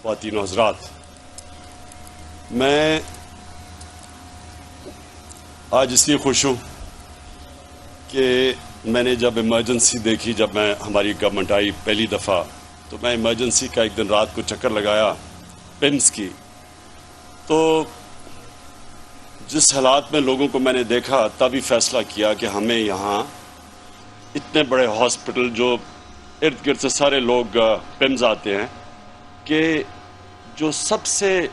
خواتین و حضرات، میں آج اس لیے خوش ہوں کہ میں نے جب ایمرجنسی دیکھی، جب میں ہماری گورنمنٹ آئی پہلی دفعہ، تو میں ایمرجنسی کا ایک دن رات کو چکر لگایا پمس کی، تو جس حالات میں لوگوں کو میں نے دیکھا تبھی فیصلہ کیا کہ ہمیں یہاں اتنے بڑے ہاسپٹل جو ارد گرد سے سارے لوگ پمز آتے ہیں، کہ جو سب سے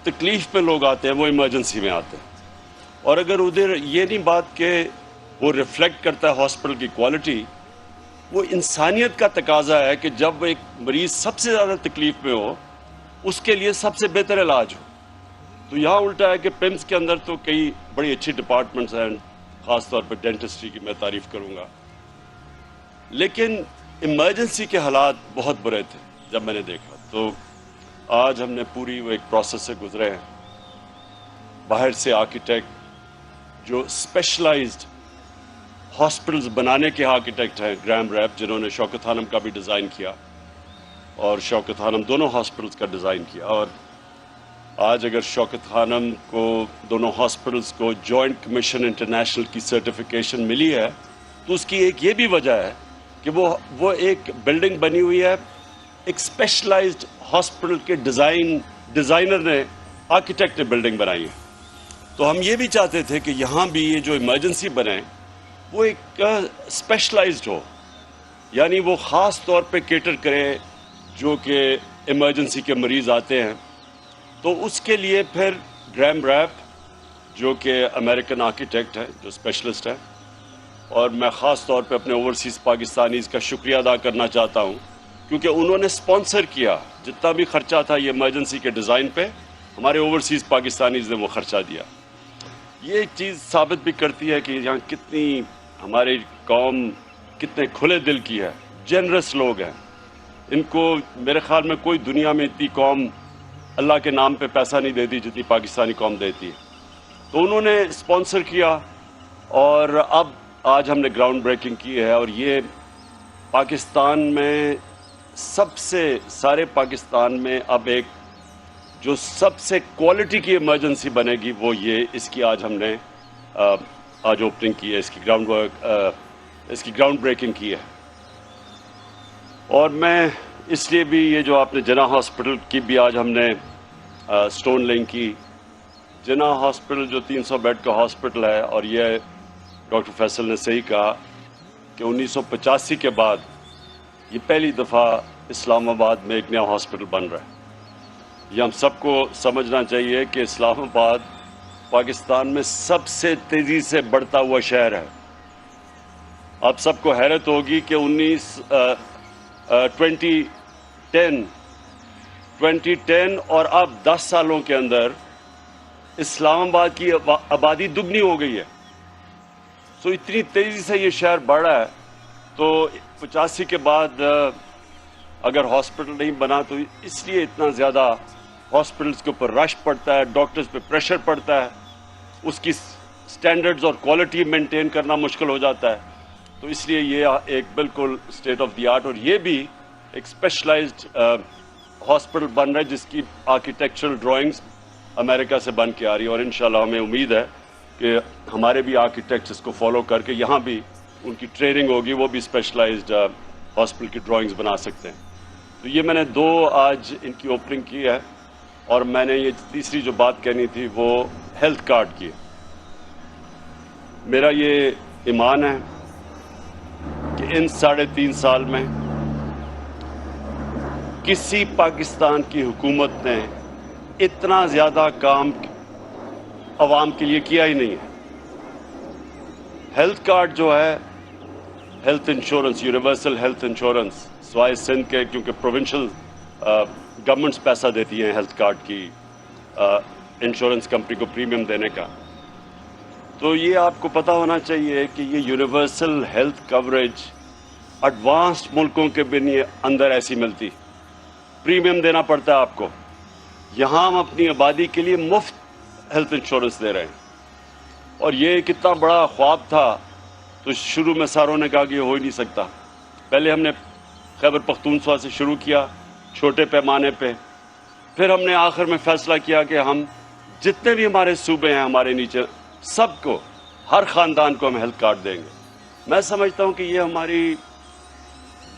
تکلیف میں لوگ آتے ہیں وہ ایمرجنسی میں آتے ہیں، اور اگر ادھر یہ نہیں بات کہ وہ ریفلیکٹ کرتا ہے ہاسپٹل کی کوالٹی، وہ انسانیت کا تقاضا ہے کہ جب ایک مریض سب سے زیادہ تکلیف میں ہو اس کے لیے سب سے بہتر علاج ہو۔ تو یہاں الٹا ہے کہ پمس کے اندر تو کئی بڑی اچھی ڈپارٹمنٹس ہیں، خاص طور پر ڈینٹسٹری کی میں تعریف کروں گا، لیکن ایمرجنسی کے حالات بہت برے تھے جب میں نے دیکھا۔ تو آج ہم نے پوری وہ ایک پروسیس سے گزرے ہیں، باہر سے آرکیٹیکٹ جو اسپیشلائزڈ ہاسپٹلز بنانے کے آرکیٹیکٹ ہیں، گرام ریپ، جنہوں نے شوکت خانم کا بھی ڈیزائن کیا اور شوکت خانم دونوں ہاسپٹلز کا ڈیزائن کیا، اور آج اگر شوکت خانم کو دونوں ہاسپٹلز کو جوائنٹ کمیشن انٹرنیشنل کی سرٹیفیکیشن ملی ہے، تو اس کی ایک یہ بھی وجہ ہے کہ وہ ایک بلڈنگ بنی ہوئی ہے، ایک اسپیشلائزڈ ہاسپٹل کے ڈیزائنر نے، آرکیٹیکٹ نے بلڈنگ بنائی ہے۔ تو ہم یہ بھی چاہتے تھے کہ یہاں بھی یہ جو ایمرجنسی بنے وہ ایک اسپیشلائزڈ ہو، یعنی وہ خاص طور پہ کیٹر کرے جو کہ ایمرجنسی کے مریض آتے ہیں۔ تو اس کے لیے پھر گرام ریپ جو کہ امریکن آرکیٹیکٹ ہے، جو اسپیشلسٹ ہے، اور میں خاص طور پہ اپنے اوورسیز پاکستانیز کا شکریہ ادا کرنا چاہتا ہوں، کیونکہ انہوں نے سپانسر کیا، جتنا بھی خرچہ تھا یہ ایمرجنسی کے ڈیزائن پہ ہمارے اوورسیز پاکستانیز نے وہ خرچہ دیا۔ یہ ایک چیز ثابت بھی کرتی ہے کہ یہاں کتنی ہماری قوم کتنے کھلے دل کی ہے، جنرس لوگ ہیں۔ ان کو میرے خیال میں کوئی دنیا میں اتنی قوم اللہ کے نام پہ پیسہ نہیں دیتی جتنی پاکستانی قوم دیتی ہے۔ تو انہوں نے سپانسر کیا، اور اب آج ہم نے گراؤنڈ بریکنگ کی ہے، اور یہ پاکستان میں سارے پاکستان میں اب ایک جو سب سے کوالٹی کی ایمرجنسی بنے گی وہ یہ، اس کی آج ہم نے آج اوپننگ کی ہے، اس کی گراؤنڈ بریکنگ کی ہے۔ اور میں اس لیے بھی یہ جو آپ نے جناح ہاسپٹل کی بھی آج ہم نے سٹون لینگ کی، جناح ہاسپٹل جو 300 بیڈ کا ہاسپٹل ہے، اور یہ ڈاکٹر فیصل نے صحیح کہا کہ 1985 کے بعد یہ پہلی دفعہ اسلام آباد میں ایک نیا ہاسپٹل بن رہا ہے۔ یہ ہم سب کو سمجھنا چاہیے کہ اسلام آباد پاکستان میں سب سے تیزی سے بڑھتا ہوا شہر ہے۔ آپ سب کو حیرت ہوگی کہ 2010 اور اب 10 سالوں کے اندر اسلام آباد کی آبادی دگنی ہو گئی ہے۔ سو اتنی تیزی سے یہ شہر بڑھ رہا ہے، تو 85 کے بعد اگر ہاسپٹل نہیں بنا تو اس لیے اتنا زیادہ ہاسپٹلس کے اوپر رش پڑتا ہے، ڈاکٹرز پہ پریشر پڑتا ہے، اس کی سٹینڈرڈز اور کوالٹی مینٹین کرنا مشکل ہو جاتا ہے۔ تو اس لیے یہ ایک بالکل اسٹیٹ آف دی آرٹ، اور یہ بھی ایک اسپیشلائزڈ ہاسپٹل بن رہا ہے جس کی آرکیٹیکچرل ڈرائنگز امریکہ سے بن کے آ رہی ہے، اور انشاءاللہ ہمیں امید ہے کہ ہمارے بھی آرکیٹیکٹس اس کو فالو کر کے یہاں بھی ان کی ٹریننگ ہوگی، وہ بھی اسپیشلائزڈ ہاسپٹل کی ڈرائنگز بنا سکتے ہیں۔ تو یہ میں نے 2 آج ان کی اوپننگ کی ہے، اور میں نے یہ تیسری جو بات کہنی تھی وہ ہیلتھ کارڈ کی ہے۔ میرا یہ ایمان ہے کہ ان 3.5 سال میں کسی پاکستان کی حکومت نے اتنا زیادہ کام عوام کے لیے کیا ہی نہیں ہے۔ ہیلتھ کارڈ جو ہے، health insurance, universal health insurance, سوائے سندھ کے، کیونکہ پروونشل گورنمنٹس پیسہ دیتی ہیں ہیلتھ کارڈ کی انشورنس کمپنی کو پریمیم دینے کا، تو یہ آپ کو پتہ ہونا چاہیے کہ یہ یونیورسل ہیلتھ کوریج ایڈوانسڈ ملکوں کے بھی اندر ایسی ملتی، پریمیم دینا پڑتا ہے آپ کو۔ یہاں ہم اپنی آبادی کے لیے مفت ہیلتھ انشورنس دے رہے ہیں، اور یہ کتنا بڑا خواب تھا، تو شروع میں ساروں نے کہا کہ یہ ہو ہی نہیں سکتا۔ پہلے ہم نے خیبر پختونخوا سے شروع کیا چھوٹے پیمانے پہ، پھر ہم نے آخر میں فیصلہ کیا کہ ہم جتنے بھی ہمارے صوبے ہیں ہمارے نیچے سب کو، ہر خاندان کو ہم ہیلتھ کارڈ دیں گے۔ میں سمجھتا ہوں کہ یہ ہماری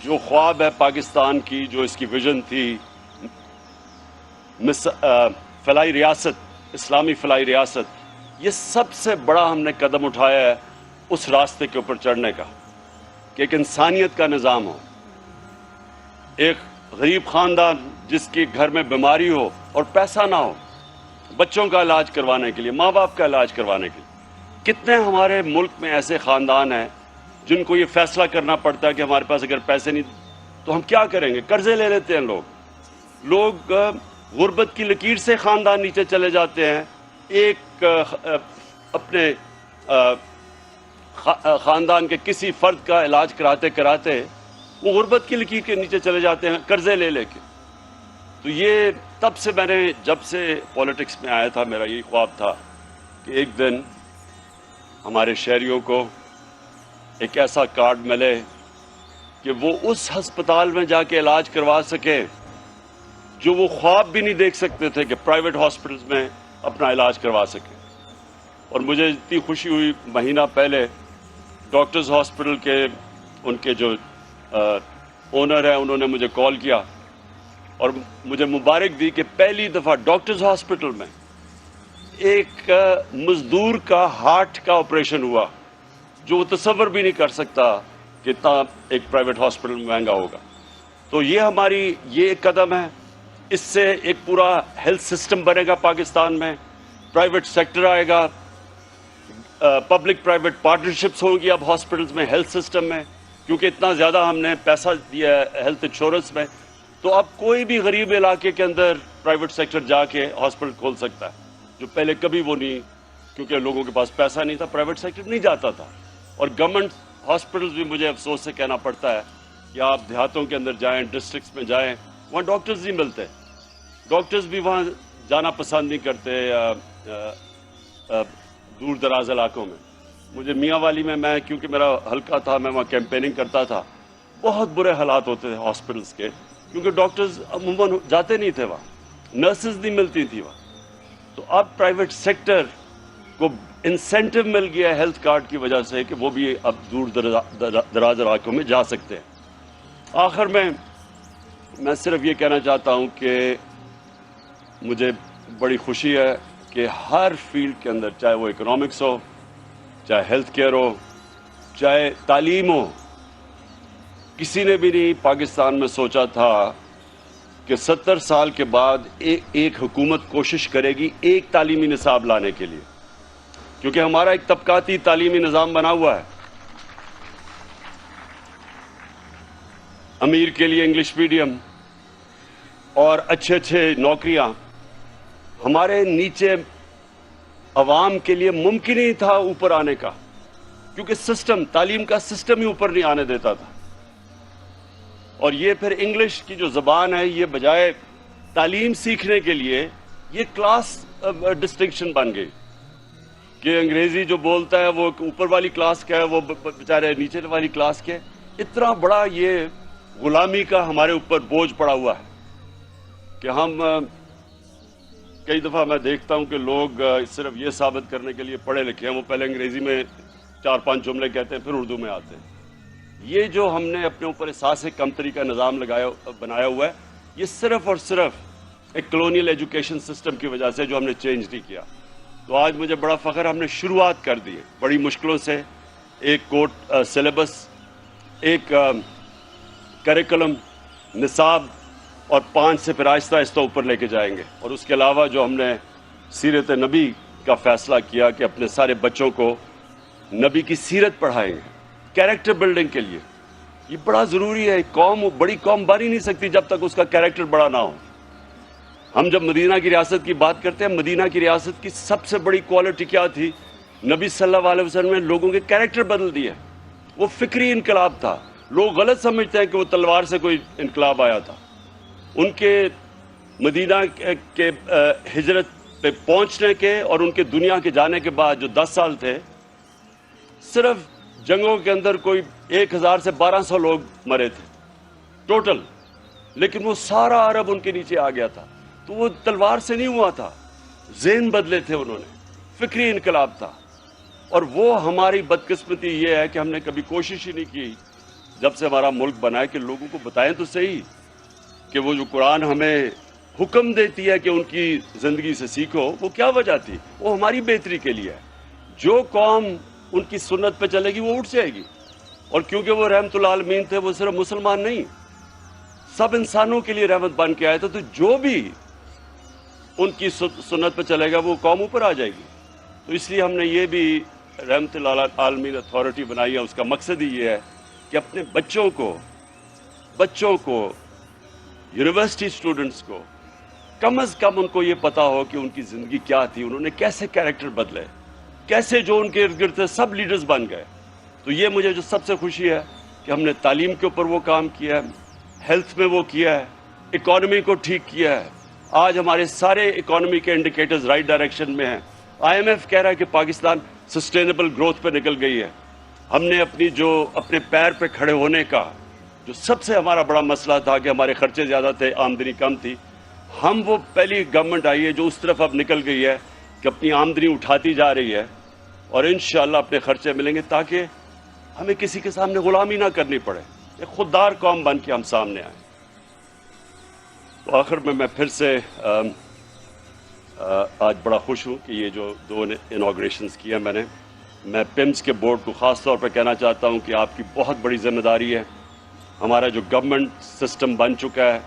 جو خواب ہے پاکستان کی، جو اس کی ویژن تھی، فلاحی ریاست، اسلامی فلاحی ریاست، یہ سب سے بڑا ہم نے قدم اٹھایا ہے اس راستے کے اوپر چڑھنے کا، کہ ایک انسانیت کا نظام ہو۔ ایک غریب خاندان جس کی گھر میں بیماری ہو اور پیسہ نہ ہو بچوں کا علاج کروانے کے لیے، ماں باپ کا علاج کروانے کے لیے۔ کتنے ہمارے ملک میں ایسے خاندان ہیں جن کو یہ فیصلہ کرنا پڑتا ہے کہ ہمارے پاس اگر پیسے نہیں تو ہم کیا کریں گے، قرضے لے لیتے ہیں لوگ غربت کی لکیر سے خاندان نیچے چلے جاتے ہیں۔ ایک اپنے خاندان کے کسی فرد کا علاج کراتے کراتے وہ غربت کی لکیر کے نیچے چلے جاتے ہیں قرضے لے لے کے۔ تو یہ تب سے میں نے جب سے پولیٹکس میں آیا تھا میرا یہی خواب تھا کہ ایک دن ہمارے شہریوں کو ایک ایسا کارڈ ملے کہ وہ اس ہسپتال میں جا کے علاج کروا سکے جو وہ خواب بھی نہیں دیکھ سکتے تھے کہ پرائیویٹ ہاسپٹلز میں اپنا علاج کروا سکے۔ اور مجھے اتنی خوشی ہوئی، مہینہ پہلے ڈاکٹرز ہاسپٹل کے ان کے جو اونر ہیں انہوں نے مجھے کال کیا اور مجھے مبارک دی کہ پہلی دفعہ ڈاکٹرز ہاسپٹل میں ایک مزدور کا ہارٹ کا آپریشن ہوا، جو وہ تصور بھی نہیں کر سکتا کہ اتنا ایک پرائیویٹ ہاسپٹل میں مہنگا ہوگا۔ تو یہ ہماری یہ ایک قدم ہے، اس سے ایک پورا ہیلتھ سسٹم بنے گا پاکستان میں، پرائیویٹ سیکٹر آئے گا، پبلک پرائیویٹ پارٹنرشپس ہوں گی اب ہاسپٹلز میں، ہیلتھ سسٹم میں، کیونکہ اتنا زیادہ ہم نے پیسہ دیا ہے ہیلتھ انشورنس میں۔ تو اب کوئی بھی غریب علاقے کے اندر پرائیویٹ سیکٹر جا کے ہاسپٹل کھول سکتا ہے، جو پہلے کبھی وہ نہیں، کیونکہ لوگوں کے پاس پیسہ نہیں تھا، پرائیویٹ سیکٹر نہیں جاتا تھا۔ اور گورنمنٹ ہاسپٹلز بھی مجھے افسوس سے کہنا پڑتا ہے کہ آپ دیہاتوں کے اندر جائیں، ڈسٹرکٹس میں جائیں، وہاں ڈاکٹرز نہیں ملتے، ڈاکٹرز بھی وہاں جانا پسند نہیں کرتے دور دراز علاقوں میں۔ مجھے میاں والی میں کیونکہ میرا حلقہ تھا، میں وہاں کیمپیننگ کرتا تھا، بہت برے حالات ہوتے تھے ہاسپٹلز کے، کیونکہ ڈاکٹرز عموماً جاتے نہیں تھے وہاں، نرسز نہیں ملتی تھی وہاں۔ تو اب پرائیویٹ سیکٹر کو انسینٹو مل گیا ہے ہیلتھ کارڈ کی وجہ سے کہ وہ بھی اب دور دراز علاقوں میں جا سکتے ہیں۔ آخر میں صرف یہ کہنا چاہتا ہوں کہ مجھے بڑی خوشی ہے کہ ہر فیلڈ کے اندر، چاہے وہ اکنامکس ہو، چاہے ہیلتھ کیئر ہو، چاہے تعلیم ہو، کسی نے بھی نہیں پاکستان میں سوچا تھا کہ 70 سال کے بعد ایک حکومت کوشش کرے گی ایک تعلیمی نصاب لانے کے لیے، کیونکہ ہمارا ایک طبقاتی تعلیمی نظام بنا ہوا ہے۔ امیر کے لیے انگلش میڈیم اور اچھے نوکریاں، ہمارے نیچے عوام کے لیے ممکن ہی تھا اوپر آنے کا، کیونکہ تعلیم کا سسٹم ہی اوپر نہیں آنے دیتا تھا۔ اور یہ پھر انگلش کی جو زبان ہے، یہ بجائے تعلیم سیکھنے کے لیے یہ کلاس ڈسٹنکشن بن گئی کہ انگریزی جو بولتا ہے وہ اوپر والی کلاس کا ہے، وہ بیچارے نیچے والی کلاس کے۔ اتنا بڑا یہ غلامی کا ہمارے اوپر بوجھ پڑا ہوا ہے کہ ہم کئی دفعہ میں دیکھتا ہوں کہ لوگ صرف یہ ثابت کرنے کے لیے پڑھے لکھے ہیں، وہ پہلے انگریزی میں 4-5 جملے کہتے ہیں، پھر اردو میں آتے ہیں۔ یہ جو ہم نے اپنے اوپر احساس کمتری کا نظام بنایا ہوا ہے، یہ صرف اور صرف ایک کلونیل ایجوکیشن سسٹم کی وجہ سے، جو ہم نے چینج نہیں کیا۔ تو آج مجھے بڑا فخر، ہم نے شروعات کر دی ہے بڑی مشکلوں سے، ایک کوٹ سلیبس، ایک کریکولم، نصاب، اور 5 سے پھر آہستہ آہستہ اوپر لے کے جائیں گے۔ اور اس کے علاوہ جو ہم نے سیرت نبی کا فیصلہ کیا کہ اپنے سارے بچوں کو نبی کی سیرت پڑھائیں گے، کیریکٹر بلڈنگ کے لیے۔ یہ بڑا ضروری ہے، بڑی قوم بن ہی نہیں سکتی جب تک اس کا کیریکٹر بڑا نہ ہو۔ ہم جب مدینہ کی ریاست کی بات کرتے ہیں، مدینہ کی ریاست کی سب سے بڑی کوالٹی کیا تھی؟ نبی صلی اللہ علیہ وسلم نے لوگوں کے کیریکٹر بدل دیے۔ وہ فکری انقلاب تھا۔ لوگ غلط سمجھتے ہیں کہ وہ تلوار سے کوئی انقلاب آیا تھا۔ ان کے مدینہ کے ہجرت پہ پہنچنے کے اور ان کے دنیا کے جانے کے بعد جو 10 سال تھے، صرف جنگوں کے اندر کوئی 1000 سے 1200 لوگ مرے تھے ٹوٹل، لیکن وہ سارا عرب ان کے نیچے آ گیا تھا۔ تو وہ تلوار سے نہیں ہوا تھا، ذہن بدلے تھے انہوں نے، فکری انقلاب تھا. اور وہ ہماری بدقسمتی یہ ہے کہ ہم نے کبھی کوشش ہی نہیں کی جب سے ہمارا ملک بنا ہے کہ لوگوں کو بتائیں تو صحیح کہ وہ جو قرآن ہمیں حکم دیتی ہے کہ ان کی زندگی سے سیکھو، وہ کیا وجہ تھی؟ وہ ہماری بہتری کے لیے ہے. جو قوم ان کی سنت پہ چلے گی وہ اٹھ جائے گی. اور کیونکہ وہ رحمت العالمین تھے، وہ صرف مسلمان نہیں، سب انسانوں کے لیے رحمت بن کے آئے تھے، تو جو بھی ان کی سنت پہ چلے گا وہ قوم اوپر آ جائے گی. تو اس لیے ہم نے یہ بھی رحمت العالمین اتھارٹی بنائی ہے. اس کا مقصد ہی یہ ہے کہ اپنے بچوں کو یونیورسٹی اسٹوڈنٹس کو کم از کم ان کو یہ پتا ہو کہ ان کی زندگی کیا تھی، انہوں نے کیسے کیریکٹر بدلے، کیسے جو ان کے ارد گرد تھے سب لیڈرز بن گئے. تو یہ مجھے جو سب سے خوشی ہے کہ ہم نے تعلیم کے اوپر وہ کام کیا ہے، ہیلتھ میں وہ کیا ہے، اکانومی کو ٹھیک کیا ہے. آج ہمارے سارے اکانومی کے انڈیکیٹرز رائٹ ڈائریکشن میں ہیں. IMF کہہ رہا ہے کہ پاکستان سسٹینیبل گروتھ پہ نکل گئی ہے. ہم نے اپنے پیر پہ کھڑے ہونے کا جو سب سے ہمارا بڑا مسئلہ تھا کہ ہمارے خرچے زیادہ تھے، آمدنی کم تھی، ہم وہ پہلی گورنمنٹ آئی ہے جو اس طرف اب نکل گئی ہے کہ اپنی آمدنی اٹھاتی جا رہی ہے اور انشاءاللہ اپنے خرچے ملیں گے تاکہ ہمیں کسی کے سامنے غلامی نہ کرنی پڑے، ایک خوددار قوم بن کے ہم سامنے آئیں. تو آخر میں پھر سے آج بڑا خوش ہوں کہ یہ جو 2 انوگریشنز کیا میں پمز کے بورڈ کو خاص طور پہ کہنا چاہتا ہوں کہ آپ کی بہت بڑی ذمہ داری ہے. ہمارا جو گورنمنٹ سسٹم بن چکا ہے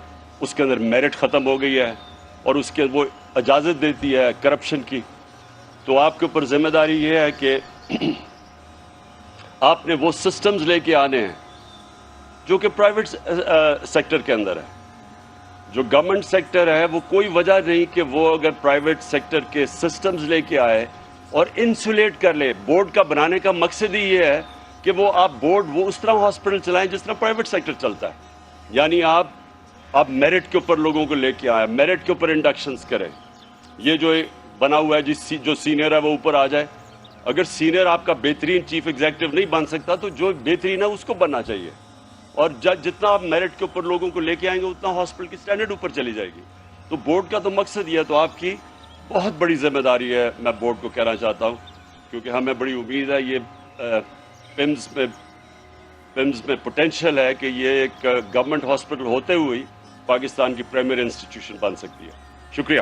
اس کے اندر میرٹ ختم ہو گئی ہے اور اس کے وہ اجازت دیتی ہے کرپشن کی. تو آپ کے اوپر ذمہ داری یہ ہے کہ آپ نے وہ سسٹمز لے کے آنے ہیں جو کہ پرائیویٹ سیکٹر کے اندر ہے. جو گورنمنٹ سیکٹر ہے وہ کوئی وجہ نہیں کہ وہ اگر پرائیویٹ سیکٹر کے سسٹمز لے کے آئے اور انسولیٹ کر لے. بورڈ کا بنانے کا مقصد ہی یہ ہے کہ وہ آپ بورڈ وہ اس طرح ہاسپٹل چلائیں جس طرح پرائیویٹ سیکٹر چلتا ہے. یعنی آپ میرٹ کے اوپر لوگوں کو لے کے آئیں، میرٹ کے اوپر انڈکشنز کریں. یہ جو بنا ہوا ہے جو سینئر ہے وہ اوپر آ جائے. اگر سینئر آپ کا بہترین چیف ایگزیکٹو نہیں بن سکتا تو جو بہترین ہے اس کو بننا چاہیے. اور جتنا آپ میرٹ کے اوپر لوگوں کو لے کے آئیں گے اتنا ہاسپٹل کی سٹینڈرڈ اوپر چلی جائے گی. تو بورڈ کا تو مقصد یہ ہے. تو آپ کی بہت بڑی ذمہ داری ہے، میں بورڈ کو کہنا چاہتا ہوں، کیونکہ ہمیں بڑی امید ہے یہ پمز میں پوٹینشیل ہے کہ یہ ایک گورنمنٹ ہاسپٹل ہوتے ہوئے پاکستان کی پرائمری انسٹیٹیوشن بن سکتی ہے. شکریہ.